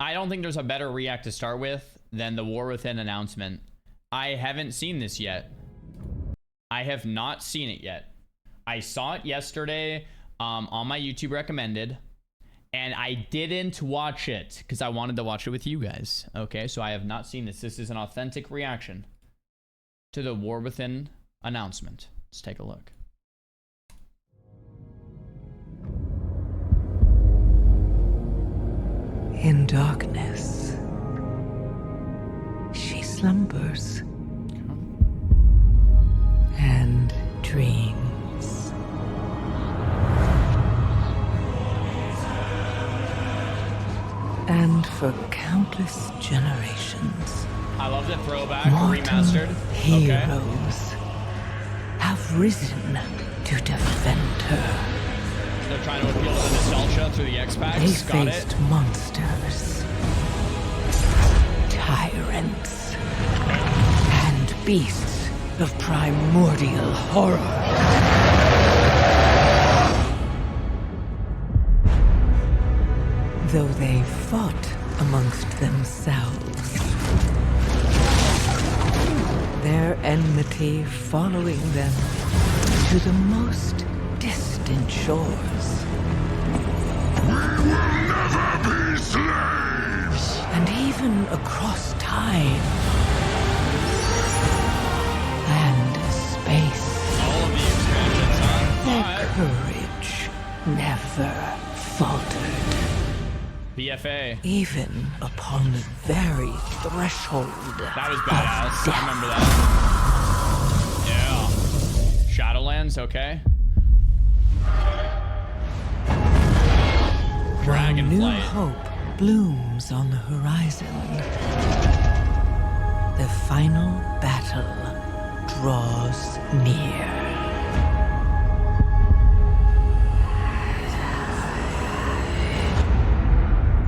I don't think there's a better react to start with than the War Within announcement. I haven't seen this yet. I have not seen it yet. I saw it yesterday on my YouTube recommended, and I didn't watch it because I wanted to watch it with you guys. Okay, so I have not seen this. This is an authentic reaction to the War Within announcement. Let's take a look. In darkness, she slumbers and dreams. And for countless generations, I love the throwback mortal remastered. heroes have risen to defend her. They're trying to appeal to the nostalgia through the X-Packs. They Got faced it. monsters, tyrants, and beasts of primordial horror. Though they fought amongst themselves, their enmity following them to the most distant shores. We will never be slaves! And even across time and space. All of the expansions, huh? Their Alright. courage never faltered. BFA. Even upon the very threshold That was of badass. death. I remember that. Yeah. Shadowlands, okay. While new Dragonflight. hope blooms on the horizon, the final battle draws near.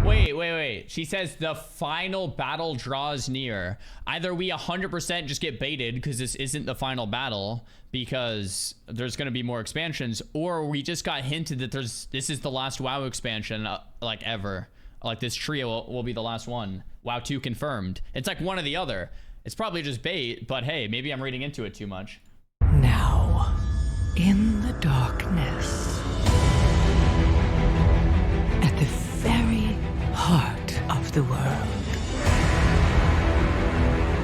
Wait. She says the final battle draws near. Either we 100% just get baited because this isn't the final battle because there's going to be more expansions, or we just got hinted that this is the last WoW expansion like ever. Like this trio will be the last one. WoW 2 confirmed. It's like one or the other. It's probably just bait, but hey, maybe I'm reading into it too much. Now, in the darkness, at the very heart of the world,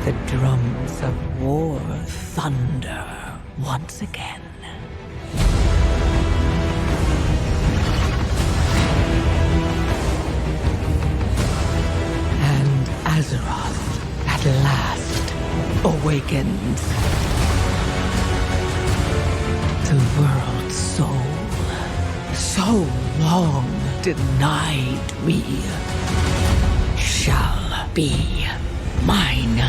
the drums of war thunder once again. And Azeroth at last awakens. The world's soul, so long denied me, shall be mine.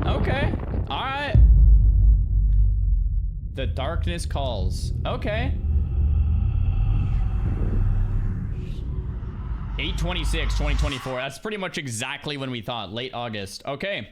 Okay. All right. The darkness calls. Okay. 8/26/2024. That's pretty much exactly when we thought. Late August. Okay.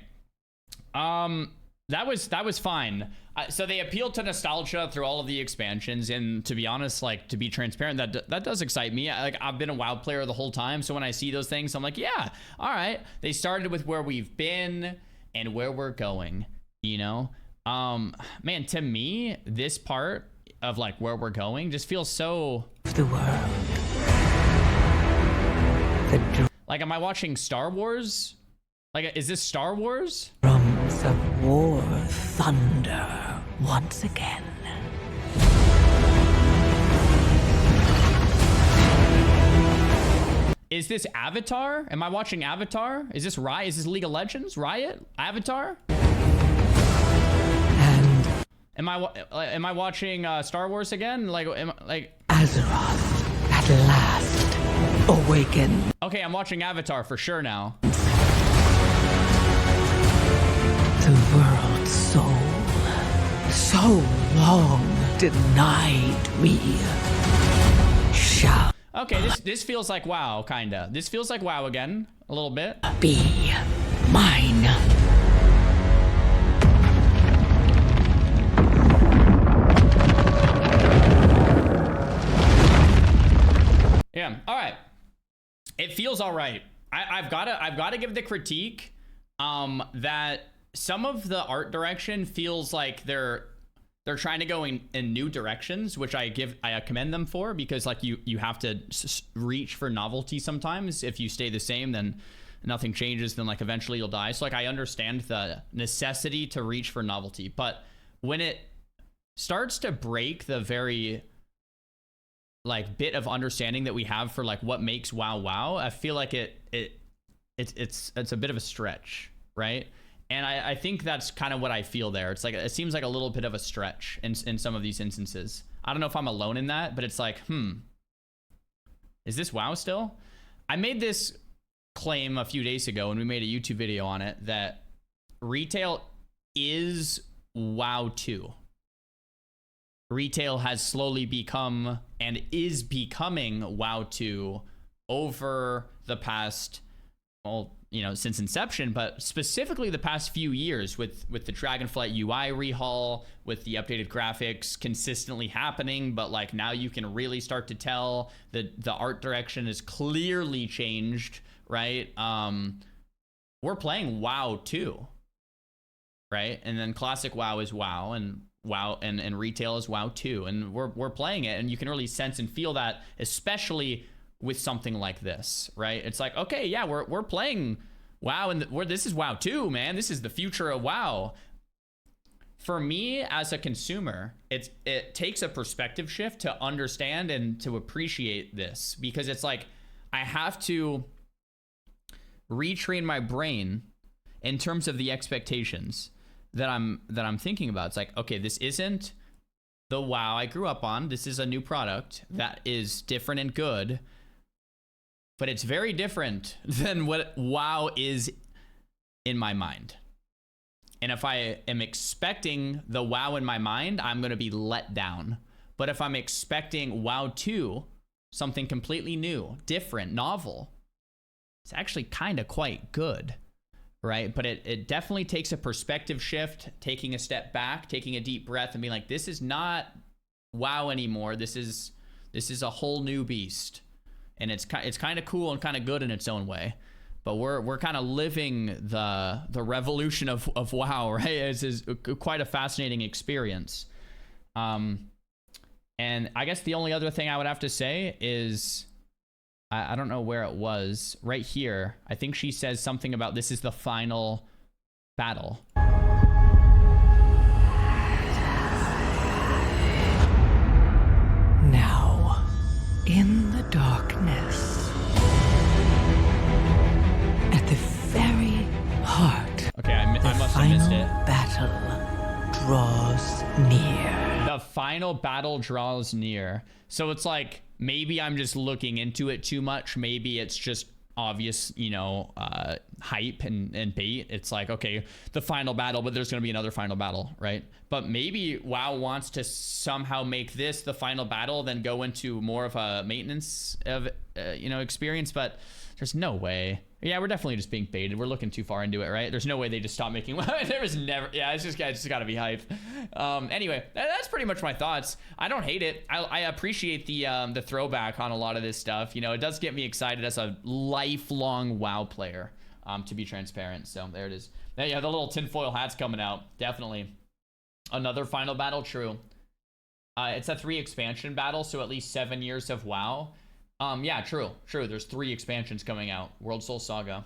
That was fine. So they appealed to nostalgia through all of the expansions, and to be honest, like, to be transparent, that does excite me. I've been a WoW player the whole time, so when I see those things, I'm like, yeah, all right. They started with where we've been and where we're going, you know? Man, to me, this part of like where we're going just feels so The world. like, am I watching Star Wars? Like, is this Star Wars? Drums of war thunder once again. Is this Avatar? Am I watching Avatar? Is this Riot? Is this League of Legends? Riot? Avatar? And Am I watching Star Wars again? Like Azeroth at last awaken. okay, I'm watching Avatar for sure now. The world's soul, so long denied me, shall Okay, this feels like WoW, kinda. This feels like WoW again, a little bit. be mine. it feels all right. I've got to give the critique that some of the art direction feels like they're trying to go in new directions, which I commend them for, because like you have to reach for novelty sometimes. If you stay the same, then nothing changes, then like eventually you'll die. So like I understand the necessity to reach for novelty, but when it starts to break the very like bit of understanding that we have for like what makes WoW, I feel like it's a bit of a stretch, right? And I think that's kind of what I feel there. It's like, it seems like a little bit of a stretch in some of these instances. I don't know if I'm alone in that, but it's like, is this WoW still? I made this claim a few days ago when we made a YouTube video on it that retail is WoW 2. Retail has slowly become and is becoming WoW 2 over the past, well, you know, since inception, but specifically the past few years with the Dragonflight UI rehaul, with the updated graphics consistently happening. But like now you can really start to tell that the art direction is clearly changed, right? We're playing WoW 2, right? And then classic WoW is WoW, and WoW and retail is WoW 2, and we're playing it, and you can really sense and feel that, especially with something like this, right? It's like, okay, yeah, we're playing WoW, and this is WoW 2, man. This is the future of WoW. For me as a consumer, it takes a perspective shift to understand and to appreciate this, because it's like I have to retrain my brain in terms of the expectations that I'm thinking about. It's like, okay, this isn't the WoW I grew up on. This is a new product that is different and good, but it's very different than what WoW is in my mind. And if I am expecting the WoW in my mind, I'm going to be let down. But if I'm expecting WoW 2, something completely new, different, novel, it's actually kind of quite good, right? But it definitely takes a perspective shift, taking a step back, taking a deep breath, and being like, this is not WoW anymore. This is a whole new beast. And it's kind of cool and kind of good in its own way, but we're kind of living the revolution of WoW, right? It's quite a fascinating experience. And I guess the only other thing I would have to say is, I don't know where it was, right here. I think she says something about this is the final battle. Now, in the darkness, at the very heart, Okay, I the must have missed final it. battle draws near. The final battle draws near. So it's like, maybe I'm just looking into it too much. Maybe it's just obvious, you know, hype and bait. It's like, okay, the final battle, but there's going to be another final battle, right? But maybe WoW wants to somehow make this the final battle, then go into more of a maintenance of, you know, experience. But there's no way. Yeah, we're definitely just being baited. We're looking too far into it, right? There's no way they just stop making. There was never. Yeah, it's just got to be hype. Anyway, that's pretty much my thoughts. I don't hate it. I appreciate the throwback on a lot of this stuff. You know, it does get me excited as a lifelong WoW player. To be transparent, so there it is. Yeah, the little tinfoil hat's coming out. Definitely. Another final battle. True. It's a 3 expansion battle, so at least 7 years of WoW. Yeah, true. There's 3 expansions coming out. World Soul Saga.